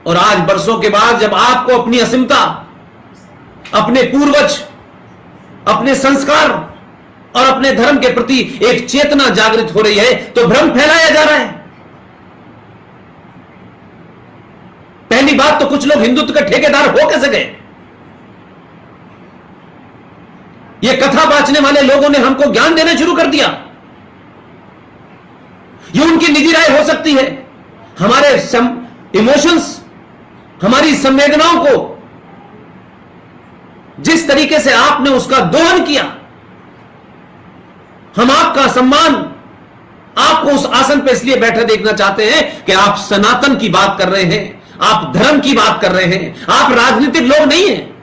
और आज बरसों के बाद जब आपको अपनी अस्मिता, अपने पूर्वज, अपने संस्कार और अपने धर्म के प्रति एक चेतना जागृत हो रही है, तो भ्रम फैलाया जा रहा है। पहली बात तो कुछ लोग हिंदुत्व के ठेकेदार हो कैसे गए? ये कथा बांचने वाले लोगों ने हमको ज्ञान देना शुरू कर दिया। ये उनकी निजी राय हो सकती है। हमारे इमोशंस, हमारी संवेदनाओं को जिस तरीके से आपने उसका दोहन किया, हम आपका सम्मान, आपको उस आसन पर इसलिए बैठे देखना चाहते हैं कि आप सनातन की बात कर रहे हैं, आप धर्म की बात कर रहे हैं, आप राजनीतिक लोग नहीं हैं।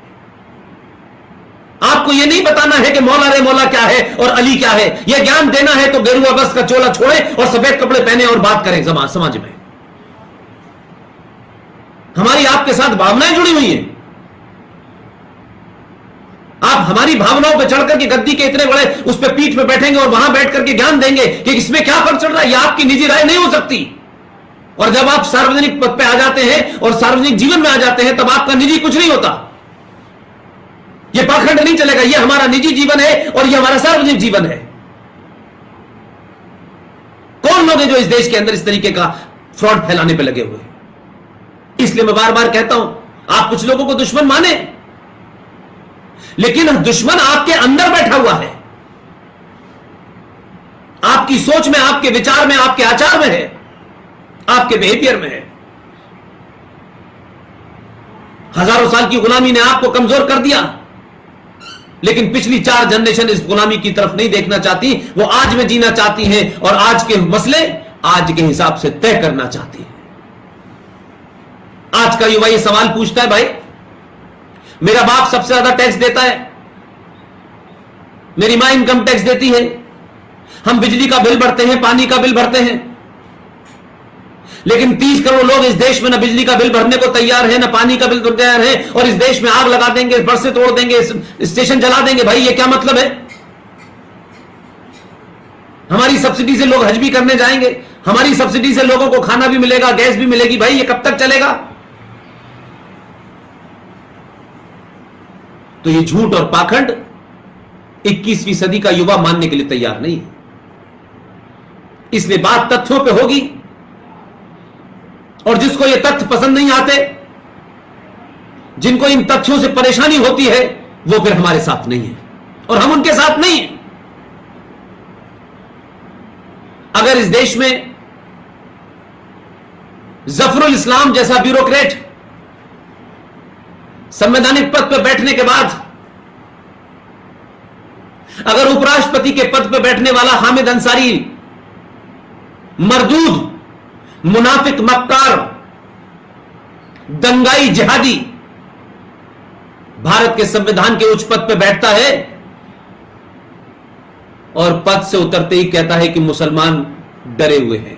आपको यह नहीं बताना है कि मौला रे मौला क्या है और अली क्या है। यह ज्ञान देना है तो गेरुआ वस्त्र का चोला छोड़े और सफेद कपड़े पहने और बात करें समाज में। हमारी आपके साथ भावनाएं जुड़ी हुई हैं। आप हमारी भावनाओं पर चढ़कर के गद्दी के इतने बड़े उस पर पीठ पे बैठेंगे और वहां बैठ करके ज्ञान देंगे कि इसमें क्या फर्क चल रहा है, यह आपकी निजी राय नहीं हो सकती। और जब आप सार्वजनिक पद पे आ जाते हैं और सार्वजनिक जीवन में आ जाते हैं, तब आपका निजी कुछ नहीं होता। यह पाखंड नहीं चलेगा, यह हमारा निजी जीवन है और यह हमारा सार्वजनिक जीवन है। कौन लोग हैं जो इस देश के अंदर इस तरीके का फ्रॉड फैलाने पे लगे हुए हैं? इसलिए मैं बार बार कहता हूं, आप कुछ लोगों को दुश्मन माने, लेकिन दुश्मन आपके अंदर बैठा हुआ है, आपकी सोच में, आपके विचार में, आपके आचार में है, आपके बिहेवियर में है। हजारों साल की गुलामी ने आपको कमजोर कर दिया, लेकिन पिछली 4 जनरेशन इस गुलामी की तरफ नहीं देखना चाहती। वो आज में जीना चाहती हैं और आज के मसले आज के हिसाब से तय करना चाहती है। आज का युवा ये सवाल पूछता है, भाई मेरा बाप सबसे ज्यादा टैक्स देता है, मेरी मां इनकम टैक्स देती है, हम बिजली का बिल भरते हैं, पानी का बिल भरते हैं, लेकिन 30 करोड़ लोग इस देश में न बिजली का बिल भरने को तैयार है, न पानी का बिल तैयार है, और इस देश में आग लगा देंगे, बरसे तोड़ देंगे, स्टेशन जला देंगे। भाई ये क्या मतलब है? हमारी सब्सिडी से लोग हज भी करने जाएंगे, हमारी सब्सिडी से लोगों को खाना भी मिलेगा, गैस भी मिलेगी। भाई ये कब तक चलेगा? तो ये झूठ और पाखंड 21वीं सदी का युवा मानने के लिए तैयार नहीं है। इसलिए बात तथ्यों पे होगी, और जिसको ये तथ्य पसंद नहीं आते, जिनको इन तथ्यों से परेशानी होती है, वो फिर हमारे साथ नहीं है और हम उनके साथ नहीं है। अगर इस देश में जफरुल इस्लाम जैसा ब्यूरोक्रेट संवैधानिक पद पर बैठने के बाद, अगर उपराष्ट्रपति के पद पर बैठने वाला हामिद अंसारी मरदूद, मुनाफिक, मक्कार, दंगाई, जिहादी भारत के संविधान के उच्च पद पर बैठता है और पद से उतरते ही कहता है कि मुसलमान डरे हुए हैं,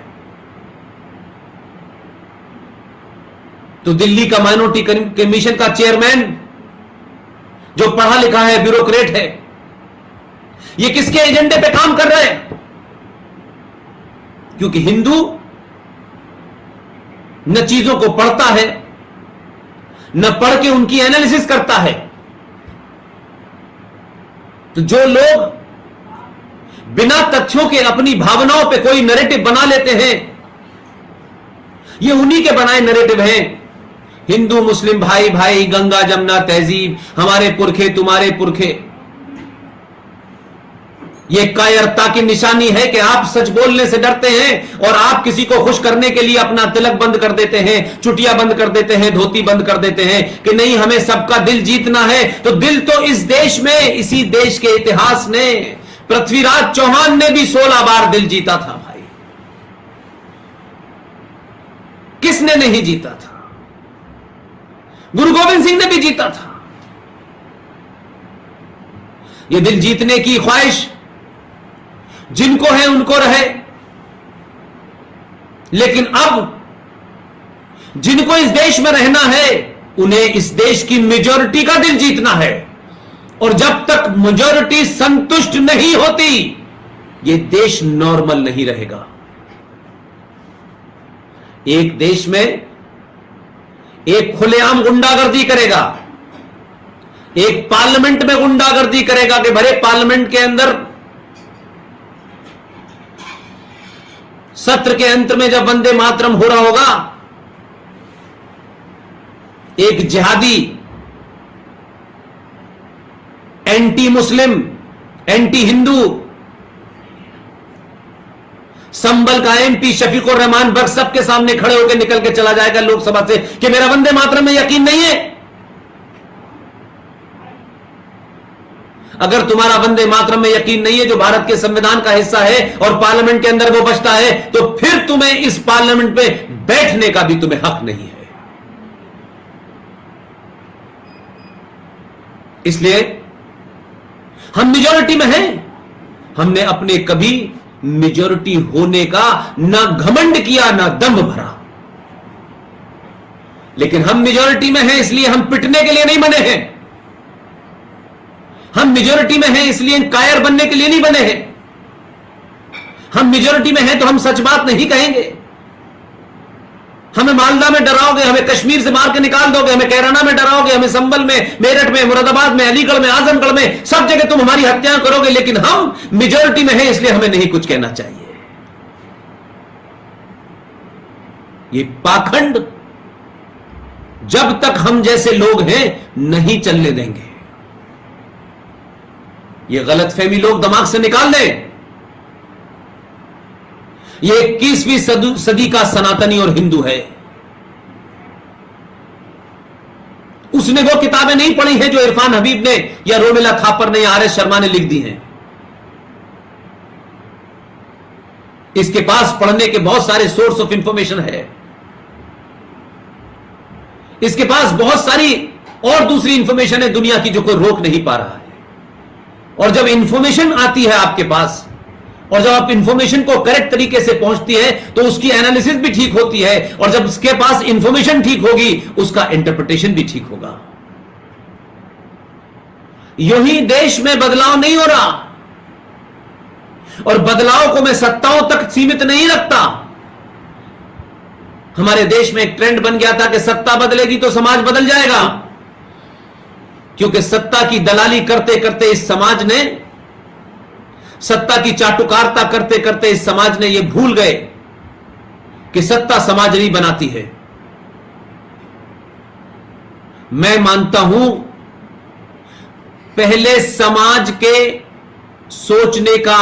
तो दिल्ली का माइनॉरिटी कमीशन का चेयरमैन जो पढ़ा लिखा है, ब्यूरोक्रेट है, ये किसके एजेंडे पे काम कर रहे हैं? क्योंकि हिंदू न चीजों को पढ़ता है, न पढ़ के उनकी एनालिसिस करता है। तो जो लोग बिना तथ्यों के अपनी भावनाओं पे कोई नैरेटिव बना लेते हैं, ये उन्हीं के बनाए नैरेटिव हैं। हिंदू मुस्लिम भाई भाई, गंगा जमुना तहजीब, हमारे पुरखे तुम्हारे पुरखे। यह कायरता की निशानी है कि आप सच बोलने से डरते हैं और आप किसी को खुश करने के लिए अपना तिलक बंद कर देते हैं, चुटिया बंद कर देते हैं, धोती बंद कर देते हैं कि नहीं, हमें सबका दिल जीतना है। तो दिल तो इस देश में, इसी देश के इतिहास ने, पृथ्वीराज चौहान ने भी 16 बार दिल जीता था भाई। किसने नहीं जीता था? गुरु गोविंद सिंह ने भी जीता था। यह दिल जीतने की ख्वाहिश जिनको है उनको रहे, लेकिन अब जिनको इस देश में रहना है, उन्हें इस देश की मेजॉरिटी का दिल जीतना है। और जब तक मेजॉरिटी संतुष्ट नहीं होती, यह देश नॉर्मल नहीं रहेगा। एक देश में एक खुलेआम गुंडागर्दी करेगा, एक पार्लियामेंट में गुंडागर्दी करेगा कि भरे पार्लियामेंट के अंदर सत्र के अंत में जब वंदे मातरम हो रहा होगा, एक जिहादी, एंटी मुस्लिम, एंटी हिंदू, संबल का एमपी शफीकुर रहमान बख्श सबके सामने खड़े होकर निकल के चला जाएगा लोकसभा से कि मेरा वंदे मातरम में यकीन नहीं है। अगर तुम्हारा वंदे मातरम में यकीन नहीं है, जो भारत के संविधान का हिस्सा है और पार्लियामेंट के अंदर वो बचता है, तो फिर तुम्हें इस पार्लियामेंट में बैठने का भी तुम्हें हक नहीं है। इसलिए हम मेजॉरिटी में हैं, हमने अपने कभी मेजॉरिटी होने का ना घमंड किया ना दम्भ भरा, लेकिन हम मेजॉरिटी में हैं इसलिए हम पिटने के लिए नहीं बने हैं। हम मेजॉरिटी में हैं इसलिए कायर बनने के लिए नहीं बने हैं। हम मेजॉरिटी में हैं तो हम सच बात नहीं कहेंगे। हमें मालदा में डराओगे, हमें कश्मीर से मार के निकाल दोगे, हमें कैराना में डराओगे, हमें संबल में, मेरठ में, मुरादाबाद में, अलीगढ़ में, आजमगढ़ में, सब जगह तुम हमारी हत्या करोगे, लेकिन हम मेजॉरिटी में हैं इसलिए हमें नहीं कुछ कहना चाहिए। ये पाखंड जब तक हम जैसे लोग हैं नहीं चलने देंगे। ये गलतफहमी लोग दिमाग से निकाल दें। ये 21वीं सदी का सनातनी और हिंदू है। उसने वो किताबें नहीं पढ़ी हैं जो इरफान हबीब ने या रोमिला थापर ने या आर.एस. शर्मा ने लिख दी हैं। इसके पास पढ़ने के बहुत सारे सोर्स ऑफ इंफॉर्मेशन है। इसके पास बहुत सारी और दूसरी इंफॉर्मेशन है दुनिया की जो कोई रोक नहीं पा रहा है। और जब इंफॉर्मेशन आती है आपके पास और जब आप इंफॉर्मेशन को करेक्ट तरीके से पहुंचती है तो उसकी एनालिसिस भी ठीक होती है, और जब उसके पास इंफॉर्मेशन ठीक होगी उसका इंटरप्रिटेशन भी ठीक होगा। यूं ही देश में बदलाव नहीं हो रहा, और बदलाव को मैं सत्ताओं तक सीमित नहीं रखता। हमारे देश में एक ट्रेंड बन गया था कि सत्ता बदलेगी तो समाज बदल जाएगा, क्योंकि सत्ता की दलाली करते करते इस समाज ने, सत्ता की चाटुकारिता करते करते इस समाज ने यह भूल गए कि सत्ता समाज नहीं बनाती है। मैं मानता हूं पहले समाज के सोचने का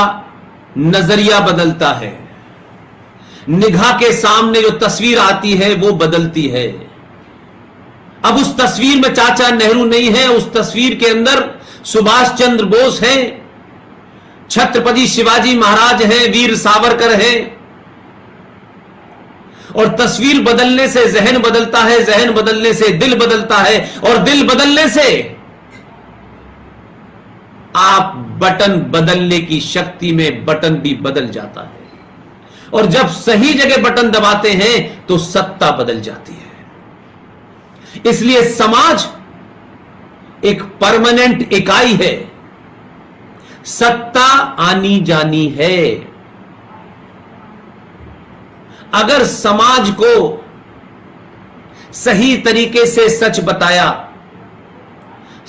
नजरिया बदलता है, निगाह के सामने जो तस्वीर आती है वो बदलती है। अब उस तस्वीर में चाचा नेहरू नहीं है, उस तस्वीर के अंदर सुभाष चंद्र बोस हैं, छत्रपति शिवाजी महाराज हैं, वीर सावरकर हैं। और तस्वीर बदलने से जहन बदलता है, जहन बदलने से दिल बदलता है, और दिल बदलने से आप बटन बदलने की शक्ति में बटन भी बदल जाता है। और जब सही जगह बटन दबाते हैं तो सत्ता बदल जाती है। इसलिए समाज एक परमानेंट इकाई है, सत्ता आनी जानी है। अगर समाज को सही तरीके से सच बताया,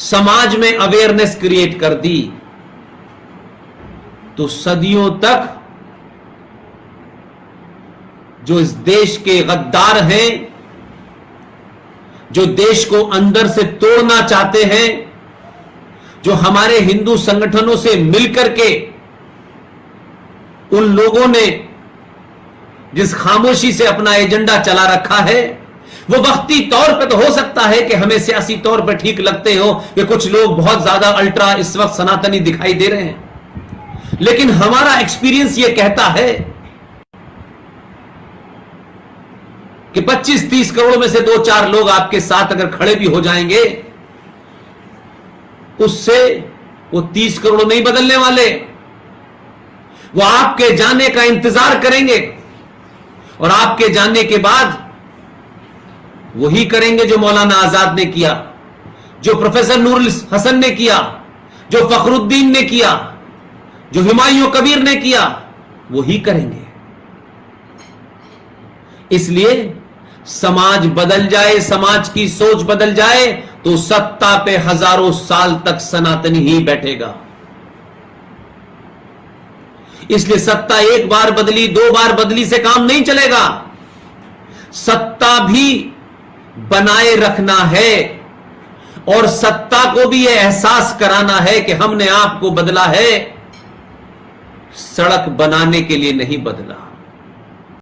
समाज में अवेयरनेस क्रिएट कर दी, तो सदियों तक जो इस देश के गद्दार हैं, जो देश को अंदर से तोड़ना चाहते हैं, जो हमारे हिंदू संगठनों से मिलकर के उन लोगों ने जिस खामोशी से अपना एजेंडा चला रखा है, वो वक्ती तौर पे तो हो सकता है कि हमें सियासी तौर पे ठीक लगते हो कि कुछ लोग बहुत ज्यादा अल्ट्रा इस वक्त सनातनी दिखाई दे रहे हैं, लेकिन हमारा एक्सपीरियंस ये कहता है कि 25-30 करोड़ में से 2-4 लोग आपके साथ अगर खड़े भी हो जाएंगे, उससे वो 30 करोड़ नहीं बदलने वाले। वो आपके जाने का इंतजार करेंगे, और आपके जाने के बाद वही करेंगे जो मौलाना आजाद ने किया, जो प्रोफेसर नूरुल हसन ने किया, जो फखरुद्दीन ने किया, जो हुमायूं कबीर ने किया, वही करेंगे। इसलिए समाज बदल जाए, समाज की सोच बदल जाए, तो सत्ता पे हजारों साल तक सनातनी ही बैठेगा। इसलिए सत्ता एक बार बदली, दो बार बदली से काम नहीं चलेगा। सत्ता भी बनाए रखना है और सत्ता को भी यह एहसास कराना है कि हमने आपको बदला है, सड़क बनाने के लिए नहीं बदला।